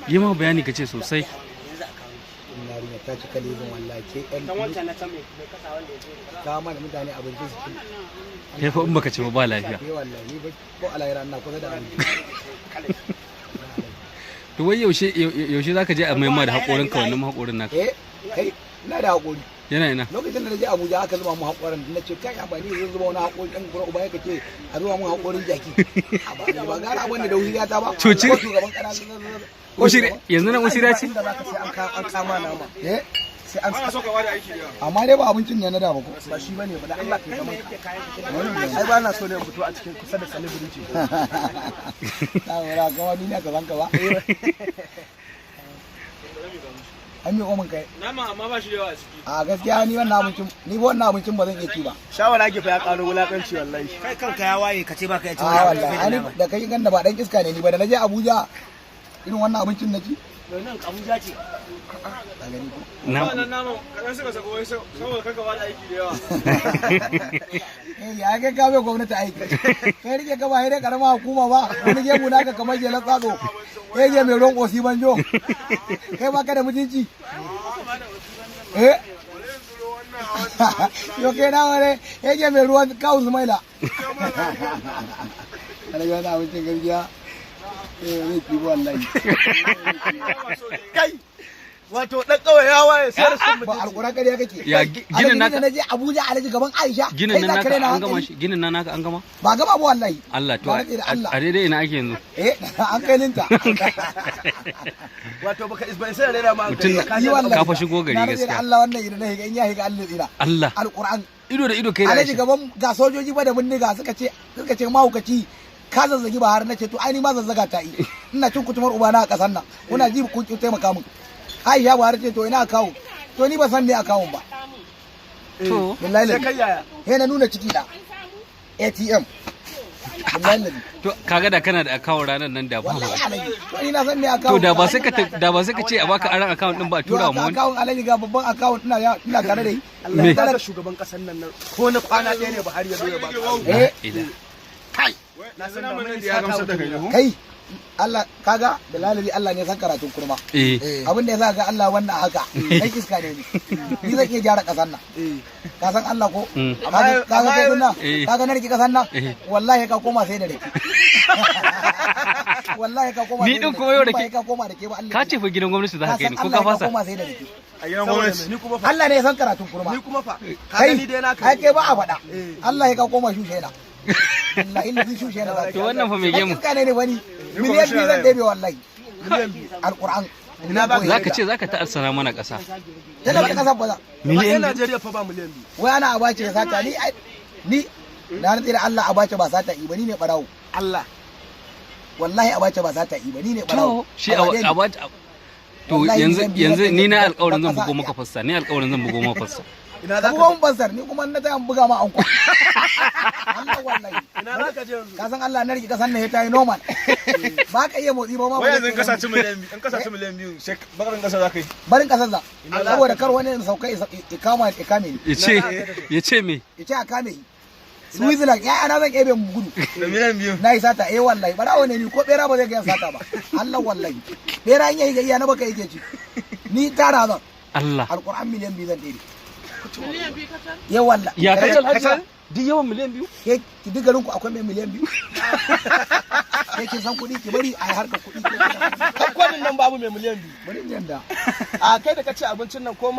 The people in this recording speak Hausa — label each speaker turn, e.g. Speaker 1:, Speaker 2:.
Speaker 1: yi ma bayani ka ce sosai.
Speaker 2: yarinya ta cika lebin wallahi ke ɗan wancan na can mai kasa wanda ya kawo mana mutane abinci su ci.
Speaker 1: Kai fa in baka ci ba lafiya.
Speaker 2: Wallahi ni ba ko alayra ina kusa da abinci.
Speaker 1: To wai yaushe zaka je a maima da haƙorin ka wannan haƙorin naka?
Speaker 2: Kai ina da haƙori.
Speaker 1: Yana ina.
Speaker 2: Lokacin da na je Abuja aka zuba mu haƙorin na ce kai ba ni zan zuba wani haƙori ɗan gura uba yake ce a zuba mu haƙorin jaki. Ba gara abin da wuri ta ba.
Speaker 1: To ci.
Speaker 2: Shugaban ƙasa
Speaker 1: Ushiri yanzu nan usira ce?
Speaker 2: Da zaka sai an kama nama. Sai an so ka bada aiki da yawa. Amma dai ba abincin ne na da ba ko. Ba shi bane ba da Allah kai zaman ka. Ai ba na so ne fito a cikin kusa da celebrity. Na wala ga wani ne ka zanka ba. An yi omin kai. Nama amma ba shi da yawa a ciki. A gaskiya ni wannan abincin ba zan iya ci ba. Shawara ke fa ya karo wulakanci wallahi. Kai kanka ya waye ka ce ba ka iya ci wallahi. Da kai ganda ba dan iska ne ni ba da naje Abuja irin wannan abincin na ci. Nan Abuja ce.
Speaker 1: Na
Speaker 3: wannan naman kadan suka sako wai saboda kanka ba da aiki da yawa.
Speaker 2: Ya ga ka bai gwamnati aiki. Kai rike ka ba hire karama hukuma ba. Wani gemu naka kamar jelan tsado. Kai je mai ruwan kosi banjo. Kai ba ka da mutunci. Yo kai na ware kai je mai ruwan kawu Zumaila. Alaga na abincin gargiya. Zai fi wallahi. Kai wato dan kawai ya waye sai sun mutunci. Ba alƙura ƙarya kake.
Speaker 1: Ya ginin naka.
Speaker 2: Na je Abuja Alhaji gaban Aisha.
Speaker 1: Ginin nan naka an gama shi. Ginin nan naka an gama?
Speaker 2: Ba gama ba wallahi.
Speaker 1: Allah to a daidai ina ake yanzu.
Speaker 2: An kai linta.
Speaker 3: Wato baka isba sai rera ma
Speaker 1: mutum ka fa shigo gari gaskiya.
Speaker 2: Allah wannan idan na higa in ya higa Allah tsira.
Speaker 1: Allah.
Speaker 2: Alƙur'an.
Speaker 1: Ido da ido kai da
Speaker 2: Alhaji gaban ga sojoji ba da bindiga suka ce mahaukaci ka zazzagi ba har nace to ai ni ma zazzaga ta yi. Ina cin kutumar ubana a ƙasar nan. Kuna ji ku taimaka min. Aisha Buhari ce to ina akawu to ni ba san me akawun ba
Speaker 1: to
Speaker 2: billahi sai kai yaya na nuna ciki da ATM billahi
Speaker 1: to kaga da kana da akawun ranar nan da ba
Speaker 2: to ni na san me akawun
Speaker 1: to da ba sai ka ce a baka aran akawun din ba a tura mu
Speaker 2: akawun alaji ga babban akawun ina tare da yi
Speaker 3: Allah ya baka shugaban kasar nan ko na kwana ɗaya ne Buhari ya zo ya baka
Speaker 2: kai
Speaker 3: na san da mun ya gamsu da
Speaker 2: kai Allah kaga da lalabi Allah ne san karatun kurma abin da yasa ga Allah wannan haka kai iska ne ni zan iya gyara kasan nan ka san Allah ko kaga kai nan kaga na riki kasan nan wallahi ka koma sai da riki wallahi ka koma
Speaker 1: ni din kuma yau da ke
Speaker 2: ka koma da ke ba Allah
Speaker 1: ka ce fa gidan gwamnati za ka kai ni ko ka fasa
Speaker 2: koma sai da riki
Speaker 3: a gidan gwamnati ni kuma fa
Speaker 2: Allah ne ya san karatun kurma
Speaker 3: ni kuma fa kaga ni dai na
Speaker 2: kai kai ba a faɗa Allah ya ka koma shushe na Allah illa zai shushe na
Speaker 1: to wannan fa me gemu
Speaker 2: ka ne wani miliyan biyu zan ɗebe wallahi alƙur'an
Speaker 1: za ka ce za ka ta'arsana mana ƙasa
Speaker 2: ta da ƙasa ba za
Speaker 3: miliyan Najeriya fa ba miliyan biyu
Speaker 2: wai ana abace ya sata ni na rantsi da Allah abace ba sata ba ni ne barawo
Speaker 3: Allah
Speaker 2: wallahi abace ba sata ba ni ne barawo
Speaker 1: shi abace to yanzu ni na alƙawarin zan bugo maka fassa ni alƙawarin zan bugo maka fassa
Speaker 2: ina za ka buga fassar ni kuma na ta buga ma anko Allah wallahi
Speaker 3: ina za ka je yanzu
Speaker 2: ka san Allah na riki kasan ne ta yi normal ba ka iya motsi ba ma
Speaker 3: wai yanzu in kasa ci miliyan biyu in kasa ci miliyan biyu sai barin kasa za ka yi
Speaker 2: barin kasar za saboda kar wani sauka ikame ni
Speaker 1: ya ce me
Speaker 2: ya ce a kame yi Switzerland ya ana zan ebe mu gudu
Speaker 3: da miliyan biyu
Speaker 2: na yi sata wallahi barawo ne ni ko bera ba zai ga sata ba Allah wallahi bera in yayi ga iya na baka yake ci ni tara zan
Speaker 1: Allah
Speaker 2: alquran miliyan biyu zan ɗebe miliyan biyu kacal ya wallahi
Speaker 1: ya kacal duk yawan miliyan biyu
Speaker 2: ke duk garin ku akwai mai miliyan biyu ke kin san kuɗi ki bari a yi harkar kuɗi
Speaker 3: kakwanin nan babu mai miliyan biyu
Speaker 2: bari yanda
Speaker 3: a kai da kace abincin nan ko